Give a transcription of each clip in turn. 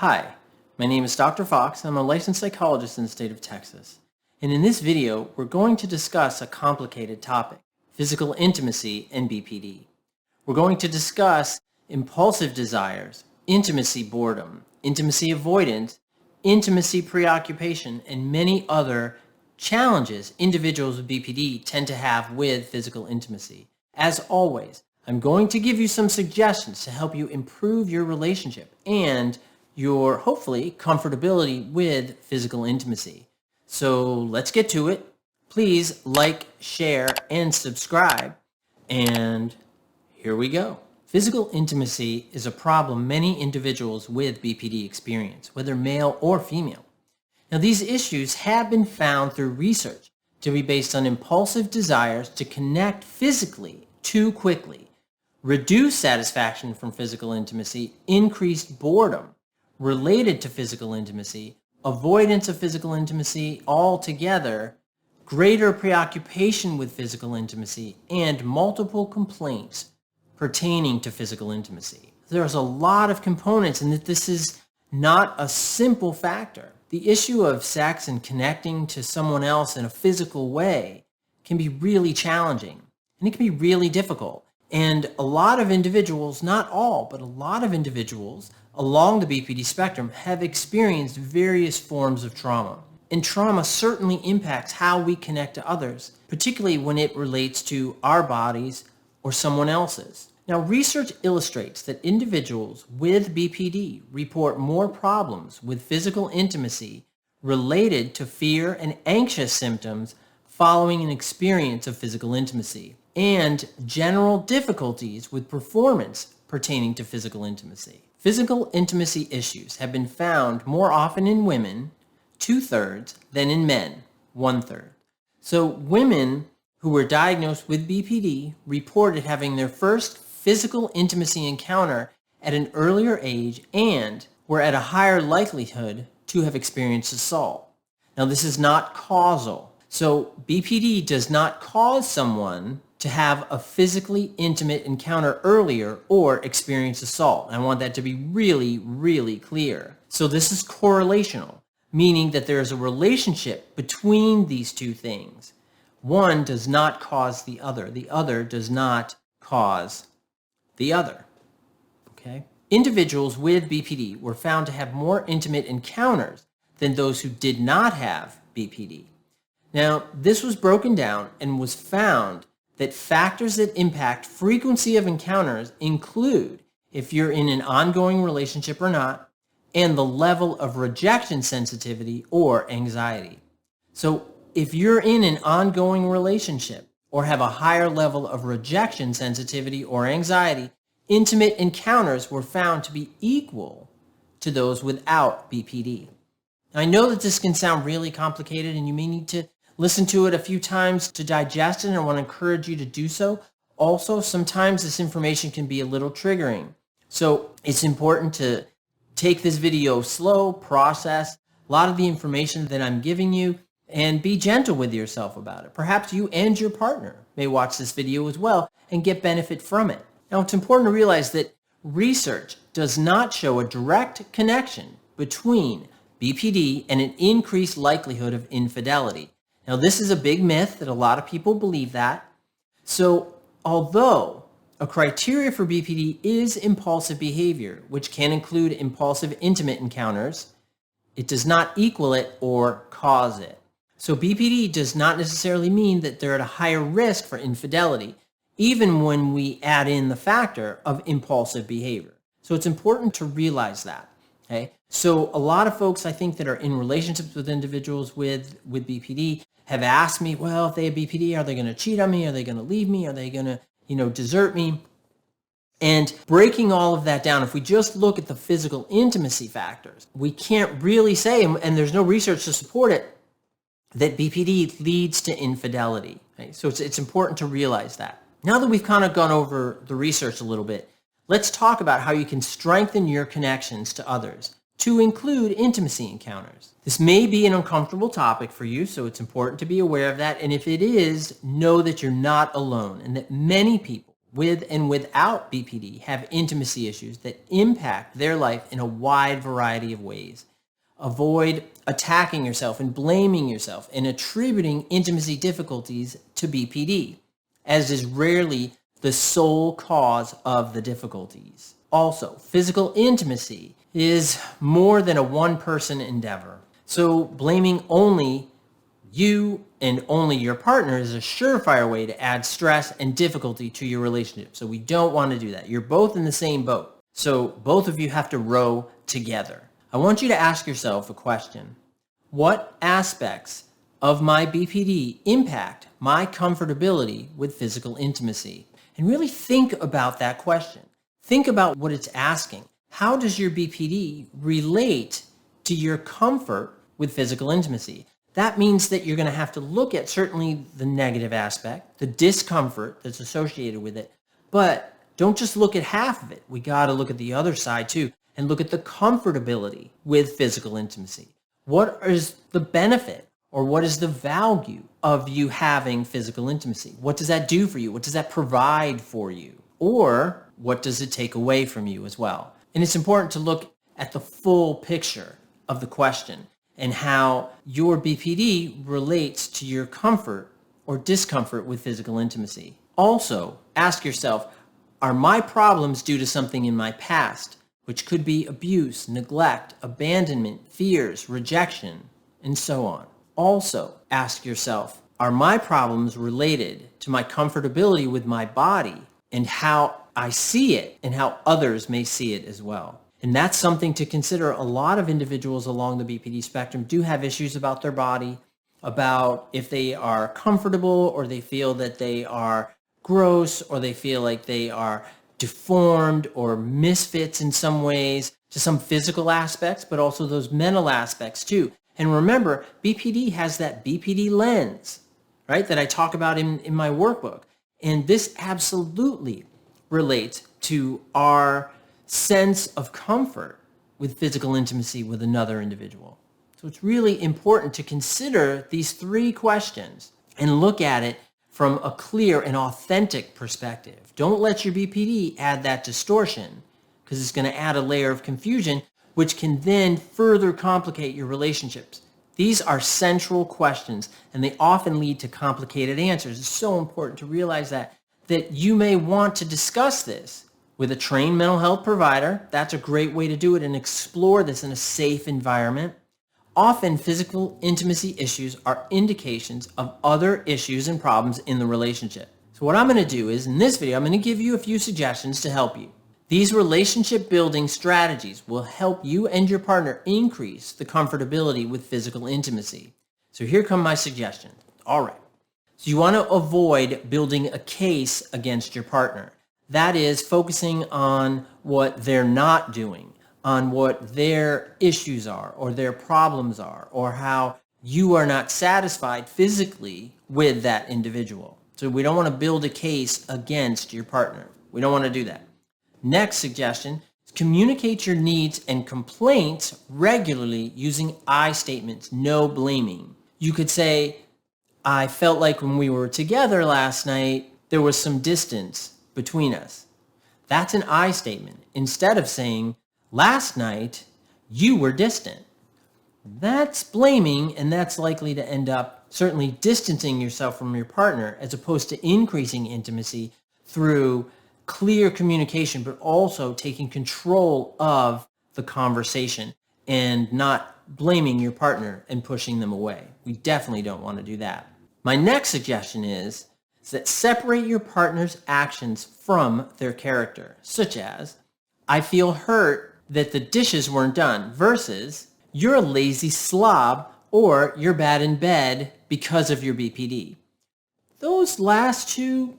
Hi, my name is Dr. Fox. I'm a licensed psychologist in the state of Texas. And in this video, we're going to discuss a complicated topic, physical intimacy and BPD. We're going to discuss impulsive desires, intimacy boredom, intimacy avoidance, intimacy preoccupation, and many other challenges individuals with BPD tend to have with physical intimacy. As always, I'm going to give you some suggestions to help you improve your relationship and your, hopefully, comfortability with physical intimacy. So let's get to it. Please like, share, and subscribe. And here we go. Physical intimacy is a problem many individuals with BPD experience, whether male or female. Now, these issues have been found through research to be based on impulsive desires to connect physically too quickly, reduced satisfaction from physical intimacy, increased boredom related to physical intimacy, avoidance of physical intimacy altogether, greater preoccupation with physical intimacy, and multiple complaints pertaining to physical intimacy. There's a lot of components, and that this is not a simple factor. The issue of sex and connecting to someone else in a physical way can be really challenging, and it can be really difficult. And a lot of individuals, not all, but a lot of individuals along the BPD spectrum have experienced various forms of trauma. And trauma certainly impacts how we connect to others, particularly when it relates to our bodies or someone else's. Now, research illustrates that individuals with BPD report more problems with physical intimacy related to fear and anxious symptoms following an experience of physical intimacy, and general difficulties with performance pertaining to physical intimacy. Physical intimacy issues have been found more often in women, 2/3, than in men, 1/3. So women who were diagnosed with BPD reported having their first physical intimacy encounter at an earlier age and were at a higher likelihood to have experienced assault. Now, this is not causal. So BPD does not cause someone to have a physically intimate encounter earlier or experience assault. I want that to be really, really clear. So this is correlational, meaning that there is a relationship between these two things. One does not cause the other. The other does not cause the other. Okay? Individuals with BPD were found to have more intimate encounters than those who did not have BPD. Now, this was broken down and was found that factors that impact frequency of encounters include if you're in an ongoing relationship or not, and the level of rejection sensitivity or anxiety. So if you're in an ongoing relationship or have a higher level of rejection sensitivity or anxiety, intimate encounters were found to be equal to those without BPD. Now, I know that this can sound really complicated and you may need to listen to it a few times to digest it, and I want to encourage you to do so. Also, sometimes this information can be a little triggering. So it's important to take this video slow, process a lot of the information that I'm giving you, and be gentle with yourself about it. Perhaps you and your partner may watch this video as well and get benefit from it. Now, it's important to realize that research does not show a direct connection between BPD and an increased likelihood of infidelity. Now, this is a big myth that a lot of people believe that. So, although a criteria for BPD is impulsive behavior, which can include impulsive intimate encounters, it does not equal it or cause it. So, BPD does not necessarily mean that they're at a higher risk for infidelity, even when we add in the factor of impulsive behavior. So, it's important to realize that. Okay? So, a lot of folks, I think, that are in relationships with individuals with BPD have asked me, well, if they have BPD, are they going to cheat on me? Are they going to leave me? Are they going to, desert me? And breaking all of that down, if we just look at the physical intimacy factors, we can't really say, and there's no research to support it, that BPD leads to infidelity. Right? So it's important to realize that. Now that we've kind of gone over the research a little bit, let's talk about how you can strengthen your connections to others, to include intimacy encounters. This may be an uncomfortable topic for you, so it's important to be aware of that. And if it is, know that you're not alone and that many people with and without BPD have intimacy issues that impact their life in a wide variety of ways. Avoid attacking yourself and blaming yourself and attributing intimacy difficulties to BPD, as is rarely the sole cause of the difficulties. Also, physical intimacy is more than a one-person endeavor. So blaming only you and only your partner is a surefire way to add stress and difficulty to your relationship. So we don't want to do that. You're both in the same boat. So both of you have to row together. I want you to ask yourself a question. What aspects of my BPD impact my comfortability with physical intimacy? And really think about that question. Think about what it's asking. How does your BPD relate to your comfort with physical intimacy? That means that you're going to have to look at certainly the negative aspect, the discomfort that's associated with it, but don't just look at half of it. We got to look at the other side too and look at the comfortability with physical intimacy. What is the benefit or what is the value of you having physical intimacy? What does that do for you? What does that provide for you? Or what does it take away from you as well? And it's important to look at the full picture of the question and how your BPD relates to your comfort or discomfort with physical intimacy. Also, ask yourself, are my problems due to something in my past, which could be abuse, neglect, abandonment, fears, rejection, and so on? Also, ask yourself, are my problems related to my comfortability with my body and how I see it and how others may see it as well? And that's something to consider. A lot of individuals along the BPD spectrum do have issues about their body, about if they are comfortable or they feel that they are gross or they feel like they are deformed or misfits in some ways to some physical aspects, but also those mental aspects too. And remember, BPD has that BPD lens, right, that I talk about in my workbook. And this absolutely relates to our sense of comfort with physical intimacy with another individual. So it's really important to consider these three questions and look at it from a clear and authentic perspective. Don't let your BPD add that distortion because it's going to add a layer of confusion, which can then further complicate your relationships. These are central questions and they often lead to complicated answers. It's so important to realize that you may want to discuss this with a trained mental health provider. That's a great way to do it and explore this in a safe environment. Often physical intimacy issues are indications of other issues and problems in the relationship. So what I'm going to do is in this video, I'm going to give you a few suggestions to help you. These relationship building strategies will help you and your partner increase the comfortability with physical intimacy. So here come my suggestions. All right. So you want to avoid building a case against your partner. That is focusing on what they're not doing, on what their issues are or their problems are, or how you are not satisfied physically with that individual. So we don't want to build a case against your partner. We don't want to do that. Next suggestion is communicate your needs and complaints regularly using I statements, no blaming. You could say, I felt like when we were together last night, there was some distance between us. That's an I statement. Instead of saying, last night you were distant. That's blaming, and that's likely to end up certainly distancing yourself from your partner as opposed to increasing intimacy through clear communication, but also taking control of the conversation and not blaming your partner and pushing them away. We definitely don't want to do that. My next suggestion is that separate your partner's actions from their character, such as, I feel hurt that the dishes weren't done, versus, you're a lazy slob or you're bad in bed because of your BPD. Those last two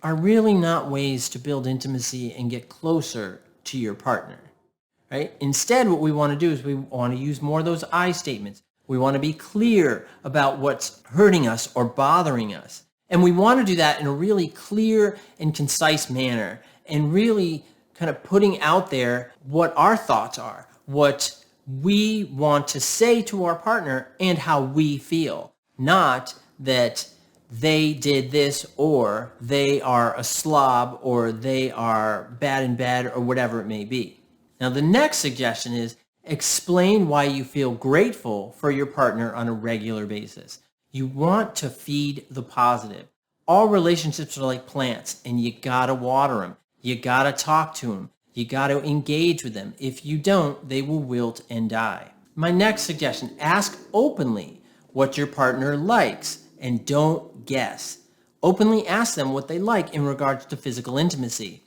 are really not ways to build intimacy and get closer to your partner, right? Instead, what we want to do is we want to use more of those I statements. We want to be clear about what's hurting us or bothering us. And we want to do that in a really clear and concise manner and really kind of putting out there what our thoughts are, what we want to say to our partner and how we feel. Not that they did this, or they are a slob, or they are bad in bed, or whatever it may be. Now, the next suggestion is explain why you feel grateful for your partner on a regular basis. You want to feed the positive. All relationships are like plants, and you gotta water them. You gotta talk to them. You gotta engage with them. If you don't, they will wilt and die. My next suggestion, ask openly what your partner likes and don't guess. Openly ask them what they like in regards to physical intimacy.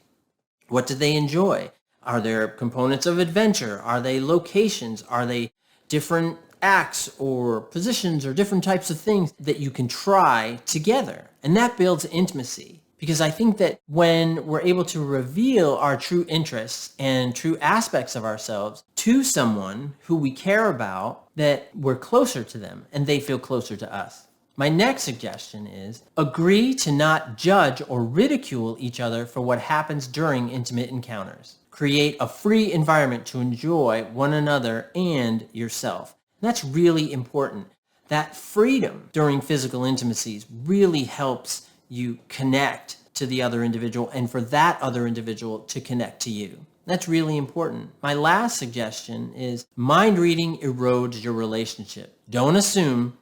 What do they enjoy? Are there components of adventure? Are they locations? Are they different acts or positions or different types of things that you can try together? And that builds intimacy. Because I think that when we're able to reveal our true interests and true aspects of ourselves to someone who we care about, that we're closer to them and they feel closer to us. My next suggestion is agree to not judge or ridicule each other for what happens during intimate encounters. Create a free environment to enjoy one another and yourself. And that's really important. That freedom during physical intimacies really helps you connect to the other individual and for that other individual to connect to you. That's really important. My last suggestion is mind reading erodes your relationship. Don't assume,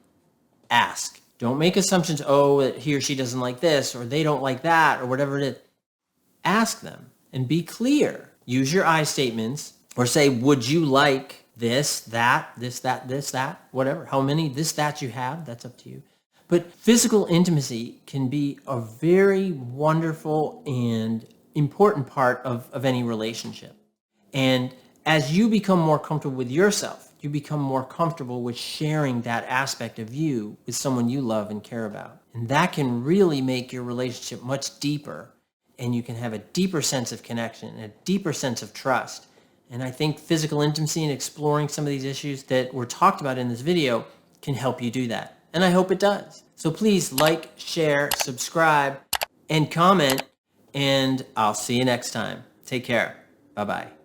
ask. Don't make assumptions, oh, he or she doesn't like this, or they don't like that, or whatever it is. Ask them and be clear. Use your I statements or say, would you like this, that, whatever. How many this, that you have, that's up to you. But physical intimacy can be a very wonderful and important part of any relationship. And as you become more comfortable with yourself, you become more comfortable with sharing that aspect of you with someone you love and care about. And that can really make your relationship much deeper, and you can have a deeper sense of connection and a deeper sense of trust. And I think physical intimacy and exploring some of these issues that were talked about in this video can help you do that. And I hope it does. So please like, share, subscribe, and comment, and I'll see you next time. Take care. Bye-bye.